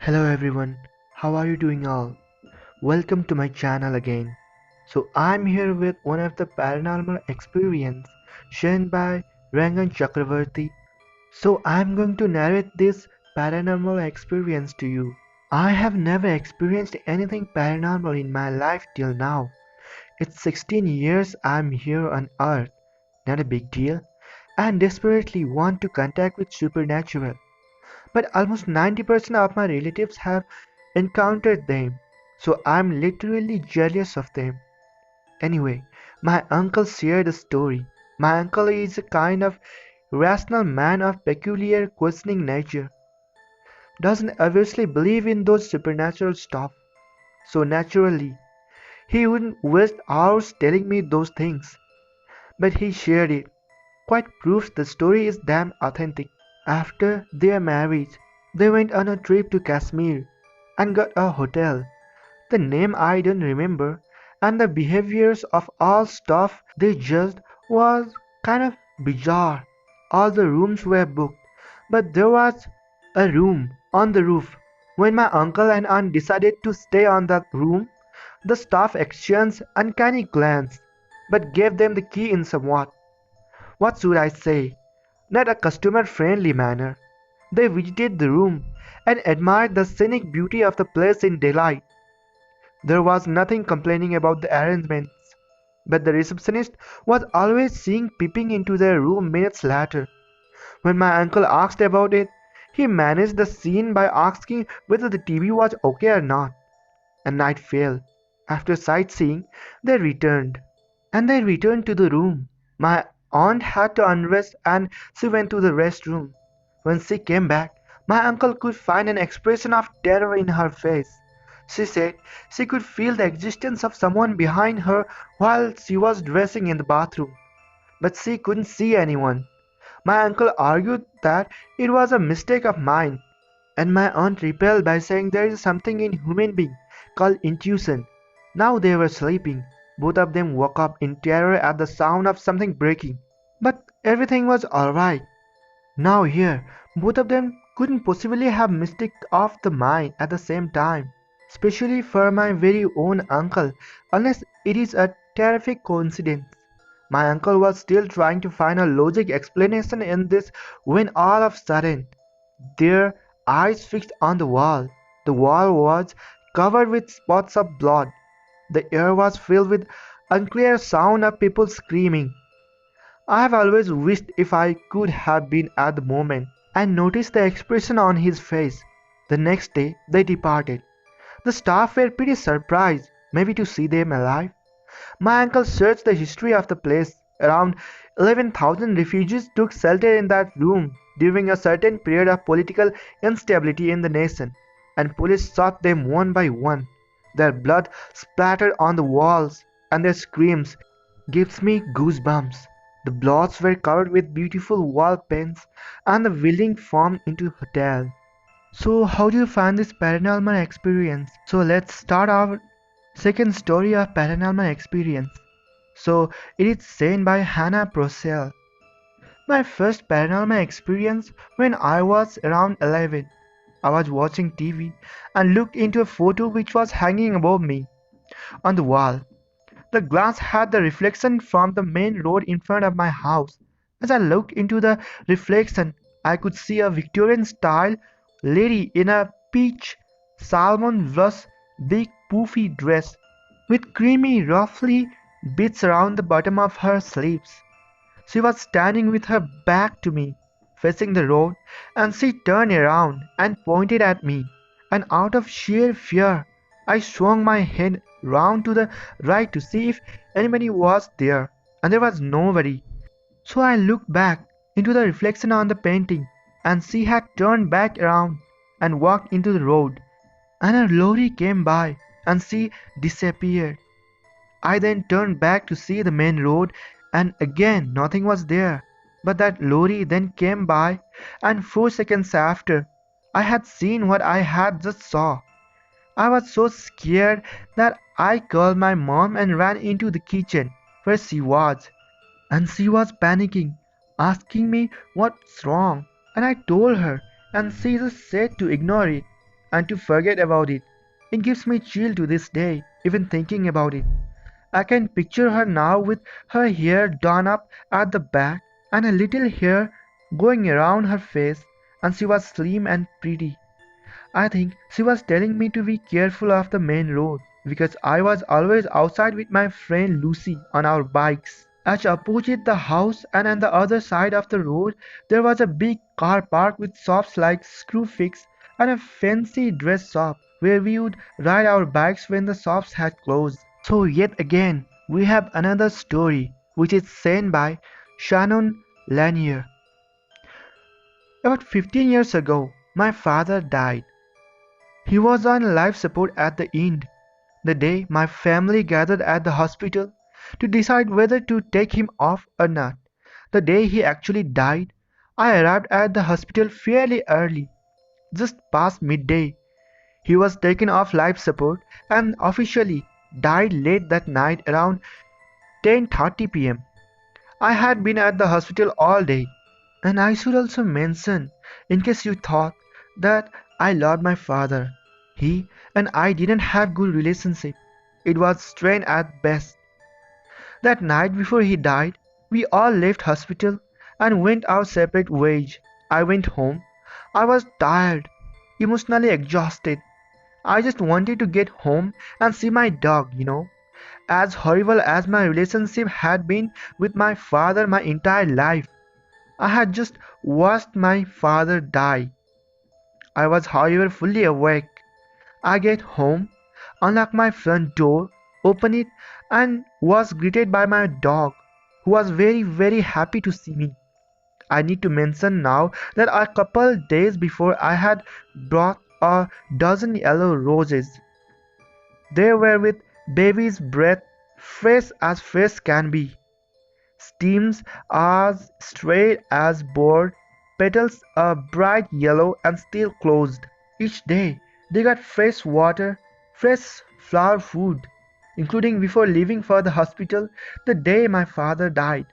Hello everyone, how are you doing all? Welcome to my channel again. So I'm here with one of the paranormal experience shared by Rangan Chakravarti. So I'm going to narrate this paranormal experience to you. I have never experienced anything paranormal in my life till now. It's 16 years I'm here on earth, not a big deal, and desperately want to contact with supernatural. But almost 90% of my relatives have encountered them, so I'm literally jealous of them. Anyway, my uncle shared a story. My uncle is a kind of rational man of peculiar questioning nature. Doesn't obviously believe in those supernatural stuff. So naturally, he wouldn't waste hours telling me those things. But he shared it. Quite proves the story is damn authentic. After their marriage, they went on a trip to Kashmir and got a hotel. The name I don't remember, and the behaviors of all staff they judged was kind of bizarre. All the rooms were booked, but there was a room on the roof. When my uncle and aunt decided to stay on that room, the staff exchanged uncanny glances, but gave them the key in somewhat, what should I say, not a customer-friendly manner. They visited the room and admired the scenic beauty of the place in delight. There was nothing complaining about the arrangements, but the receptionist was always seen peeping into their room minutes later. When my uncle asked about it, he managed the scene by asking whether the TV was okay or not. And night fell. After sightseeing, they returned. And they returned to the room. My aunt had to undress and she went to the restroom. When she came back, my uncle could find an expression of terror in her face. She said she could feel the existence of someone behind her while she was dressing in the bathroom, but she couldn't see anyone. My uncle argued that it was a mistake of mine, and my aunt repelled by saying there is something in human being called intuition. Now they were sleeping. Both of them woke up in terror at the sound of something breaking. But everything was alright. Now here, both of them couldn't possibly have mistake of the mind at the same time. Especially for my very own uncle, unless it is a terrific coincidence. My uncle was still trying to find a logic explanation in this when all of a sudden, their eyes fixed on the wall. The wall was covered with spots of blood. The air was filled with unclear sound of people screaming. I have always wished if I could have been at the moment and noticed the expression on his face. The next day they departed. The staff were pretty surprised, maybe to see them alive. My uncle searched the history of the place. Around 11,000 refugees took shelter in that room during a certain period of political instability in the nation, and police shot them one by one. Their blood splattered on the walls, and their screams gives me goosebumps. The blocks were covered with beautiful wall paints, and the building formed into a hotel. So, how do you find this paranormal experience? So, let's start our second story of paranormal experience. So, it is sent by Hannah Procell. My first paranormal experience when I was around 11. I was watching TV and looked into a photo which was hanging above me on the wall. The glass had the reflection from the main road in front of my house. As I looked into the reflection, I could see a Victorian style lady in a peach salmon blush big poofy dress with creamy ruffly bits around the bottom of her sleeves. She was standing with her back to me, facing the road, and she turned around and pointed at me. And out of sheer fear, I swung my head round to the right to see if anybody was there, and there was nobody. So I looked back into the reflection on the painting, and she had turned back around and walked into the road, and a lorry came by, and she disappeared. I then turned back to see the main road, and again nothing was there. But that lorry then came by, and 4 seconds after, I had seen what I had just saw. I was so scared that I called my mom and ran into the kitchen where she was. And she was panicking, asking me what's wrong. And I told her, and she just said to ignore it. and to forget about it. It gives me chill to this day, even thinking about it. I can picture her now with her hair done up at the back and a little hair going around her face, and she was slim and pretty. I think she was telling me to be careful of the main road because I was always outside with my friend Lucy on our bikes. As opposite the house and on the other side of the road, there was a big car park with shops like Screwfix and a fancy dress shop where we would ride our bikes when the shops had closed. So yet again, we have another story which is sent by Shannon Lanier. About 15 years ago, my father died. He was on life support at the end. The day my family gathered at the hospital to decide whether to take him off or not. The day he actually died, I arrived at the hospital fairly early, just past midday. He was taken off life support and officially died late that night around 10:30 p.m. I had been at the hospital all day, and I should also mention, in case you thought, that I loved my father. He and I didn't have good relationship. It was strained at best. That night before he died, we all left hospital and went our separate ways. I went home. I was tired, emotionally exhausted. I just wanted to get home and see my dog. As horrible as my relationship had been with my father my entire life, I had just watched my father die. I was, however, fully awake. I get home, unlocked my front door, opened it, and was greeted by my dog, who was very, very happy to see me. I need to mention now that a couple days before I had brought a dozen yellow roses. They were with baby's breath, fresh as can be. Stems as straight as board, petals a bright yellow and still closed. Each day they got fresh water, fresh flower food, including before leaving for the hospital the day my father died.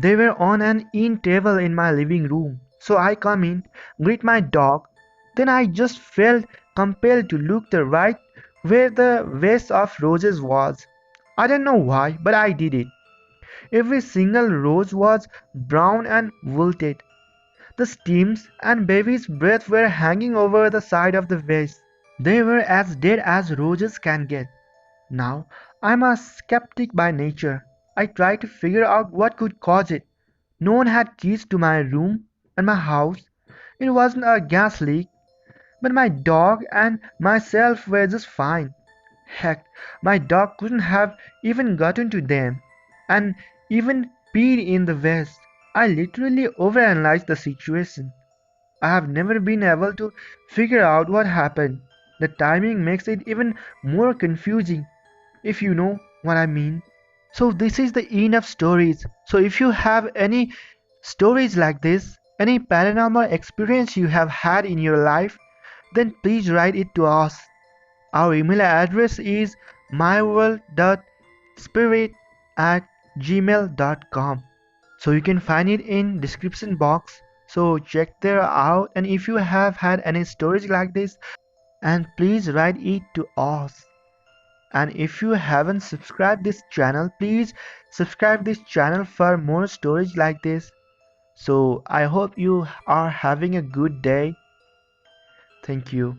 They were on an end table in my living room, so I come in, greet my dog, then I just felt compelled to look the right where the vase of roses was. I don't know why, but I did it. Every single rose was brown and wilted. The stems and baby's breath were hanging over the side of the vase. They were as dead as roses can get. Now, I'm a skeptic by nature. I try to figure out what could cause it. No one had keys to my room and my house. It wasn't a gas leak, but my dog and myself were just fine. Heck, my dog couldn't have even gotten to them, and even peed in the vest. I literally overanalyzed the situation. I have never been able to figure out what happened. The timing makes it even more confusing, if you know what I mean. So this is the end of stories. So if you have any stories like this, any paranormal experience you have had in your life, then please write it to us. Our email address is myworld.spirit at gmail.com. So you can find it in description box. So check there out, and if you have had any stories like this, and please write it to us. And if you haven't subscribed this channel, please subscribe this channel for more stories like this. So I hope you are having a good day. Thank you.